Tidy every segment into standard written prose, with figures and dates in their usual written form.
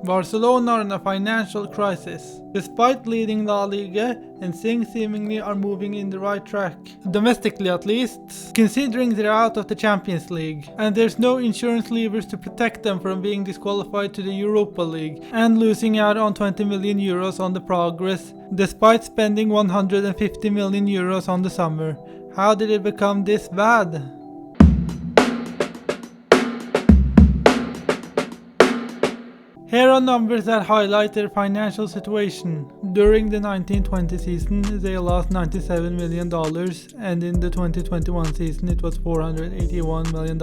Barcelona are in a financial crisis. Despite leading La Liga, and things seemingly are moving in the right track, domestically at least, considering they're out of the Champions League, and there's no insurance levers to protect them from being disqualified to the Europa League, and losing out on 20 million euros on the progress, despite spending 150 million euros on the summer. How did it become this bad? Here are numbers that highlight their financial situation. During the 1920 season, they lost $97 million, and in the 2021 season it was $481 million,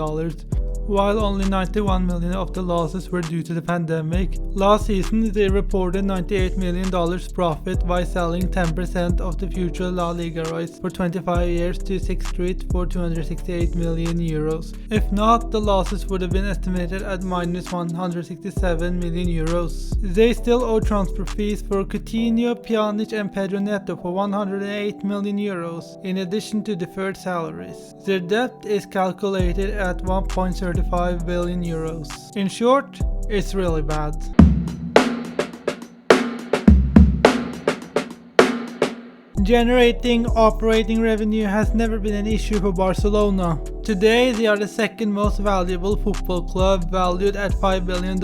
while only $91 million of the losses were due to the pandemic. Last season, they reported $98 million profit by selling 10% of the future La Liga rights for 25 years to Sixth Street for 268 million euros. If not, the losses would have been estimated at minus 167 million euros. They still owe transfer fees for Coutinho, Pjanic and Pedro Neto for 108 million euros, in addition to deferred salaries. Their debt is calculated at 1.35 billion euros. In short, it's really bad. Generating operating revenue has never been an issue for Barcelona. Today they are the second most valuable football club, valued at $5 billion,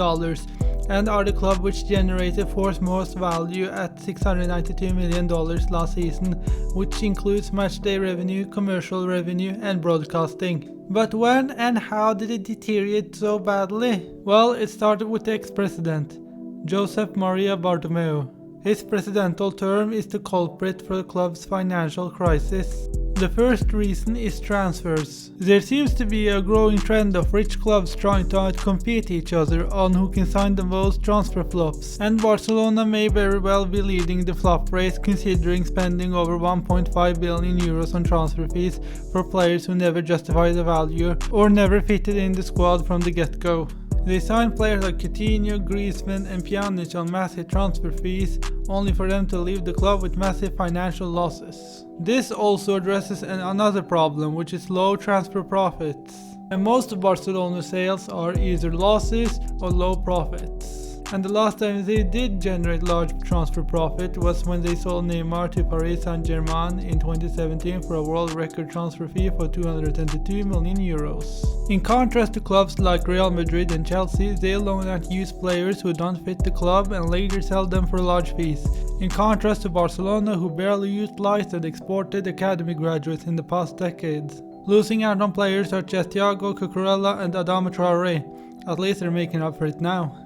and are the club which generated fourth most value at $692 million last season, which includes matchday revenue, commercial revenue and broadcasting. But when and how did it deteriorate so badly? Well, it started with the ex-president, Josep Maria Bartomeu. His presidential term is the culprit for the club's financial crisis. The first reason is transfers. There seems to be a growing trend of rich clubs trying to outcompete each other on who can sign the most transfer flops, and Barcelona may very well be leading the flop race, considering spending over 1.5 billion euros on transfer fees for players who never justify the value or never fitted in the squad from the get-go. They signed players like Coutinho, Griezmann and Pjanic on massive transfer fees, only for them to leave the club with massive financial losses. This also addresses another problem, which is low transfer profits. And most of Barcelona's sales are either losses or low profits. And the last time they did generate large transfer profit was when they sold Neymar to Paris Saint-Germain in 2017 for a world record transfer fee for 222 million euros. In contrast to clubs like Real Madrid and Chelsea, they loan out youth players who don't fit the club and later sell them for large fees. In contrast to Barcelona, who barely utilized and exported academy graduates in the past decades, losing out on players such as Thiago Cucurella and Adama Traoré. At least they're making up for it now.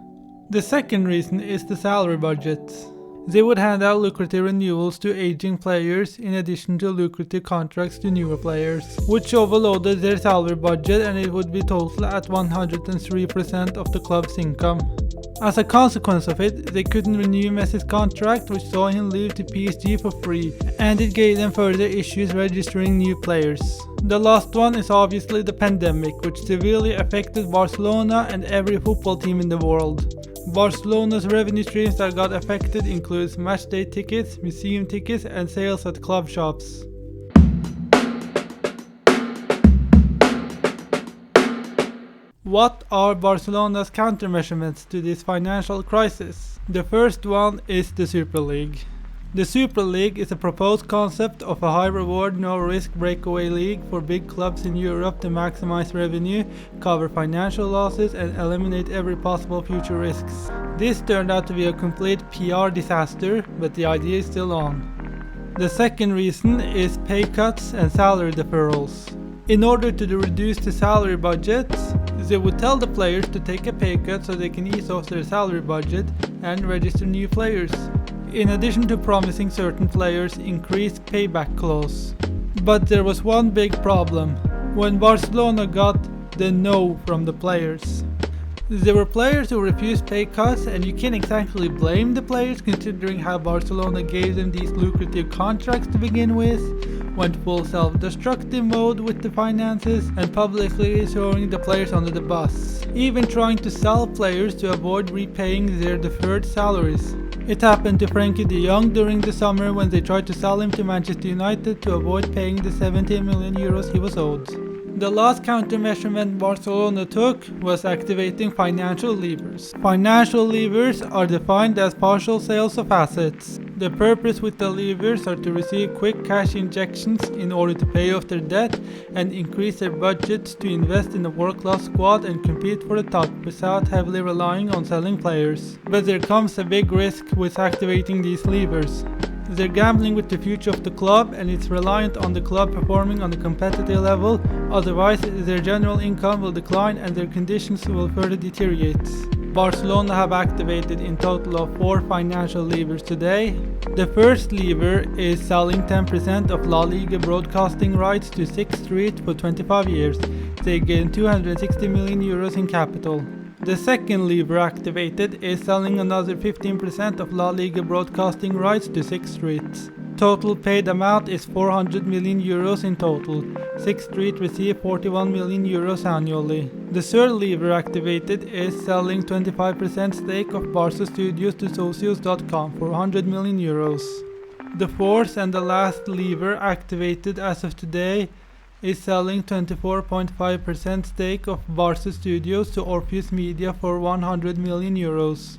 The second reason is the salary budget. They would hand out lucrative renewals to aging players in addition to lucrative contracts to newer players, which overloaded their salary budget, and it would be total at 103% of the club's income. As a consequence of it, they couldn't renew Messi's contract, which saw him leave to PSG for free, and it gave them further issues registering new players. The last one is obviously the pandemic, which severely affected Barcelona and every football team in the world. Barcelona's revenue streams that got affected includes matchday tickets, museum tickets and sales at club shops. What are Barcelona's countermeasurements to this financial crisis? The first one is the Super League. The Super League is a proposed concept of a high-reward, no-risk breakaway league for big clubs in Europe to maximize revenue, cover financial losses, and eliminate every possible future risks. This turned out to be a complete PR disaster, but the idea is still on. The second reason is pay cuts and salary deferrals. In order to reduce the salary budget, they would tell the players to take a pay cut so they can ease off their salary budget and register new players, in addition to promising certain players increased payback clause. But there was one big problem when Barcelona got the no from the players. There were players who refused pay cuts, and you can't exactly blame the players considering how Barcelona gave them these lucrative contracts to begin with, went full self-destructive mode with the finances, and publicly throwing the players under the bus, even trying to sell players to avoid repaying their deferred salaries. It happened to Frankie de Jong during the summer when they tried to sell him to Manchester United to avoid paying the 17 million euros he was owed. The last countermeasurement Barcelona took was activating financial levers. Financial levers are defined as partial sales of assets. The purpose with the levers are to receive quick cash injections in order to pay off their debt and increase their budgets to invest in a world-class squad and compete for the top without heavily relying on selling players. But there comes a big risk with activating these levers. They're gambling with the future of the club, and it's reliant on the club performing on a competitive level, otherwise their general income will decline and their conditions will further deteriorate. Barcelona have activated in total of 4 financial levers today. The first lever is selling 10% of La Liga broadcasting rights to 6th Street for 25 years. They gain 260 million euros in capital. The second lever activated is selling another 15% of La Liga broadcasting rights to 6th Street. Total paid amount is 400 million euros in total. 6th Street receive 41 million euros annually. The third lever activated is selling 25% stake of Barca Studios to Socios.com for 100 million euros. The fourth and the last lever activated as of today is selling 24.5% stake of Barca Studios to Orpheus Media for 100 million euros.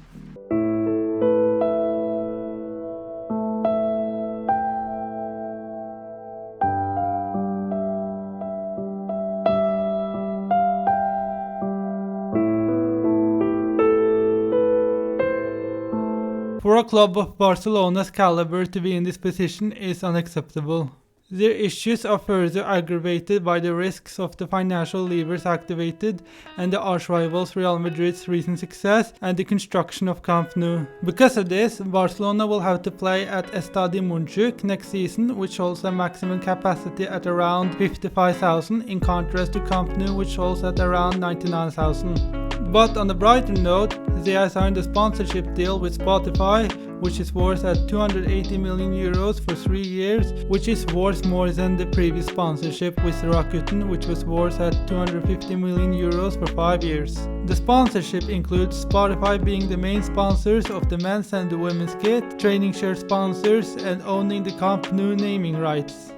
For a club of Barcelona's caliber to be in this position is unacceptable. Their issues are further aggravated by the risks of the financial levers activated and the arch-rivals Real Madrid's recent success and the construction of Camp Nou. Because of this, Barcelona will have to play at Estadi Montjuic next season, which holds a maximum capacity at around 55,000 in contrast to Camp Nou, which holds at around 99,000. But on a brighter note, they have signed a sponsorship deal with Spotify, which is worth at 280 million euros for 3 years, which is worth more than the previous sponsorship with Rakuten, which was worth at 250 million euros for 5 years. The sponsorship includes Spotify being the main sponsors of the men's and the women's kit, training shirt sponsors, and owning the Camp Nou naming rights.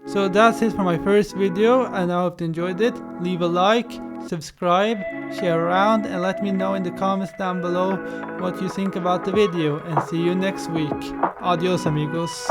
So that's it for my first video, and I hope you enjoyed it. Leave a like, subscribe, share around, and let me know in the comments down below what you think about the video, and see you next week. Adios amigos.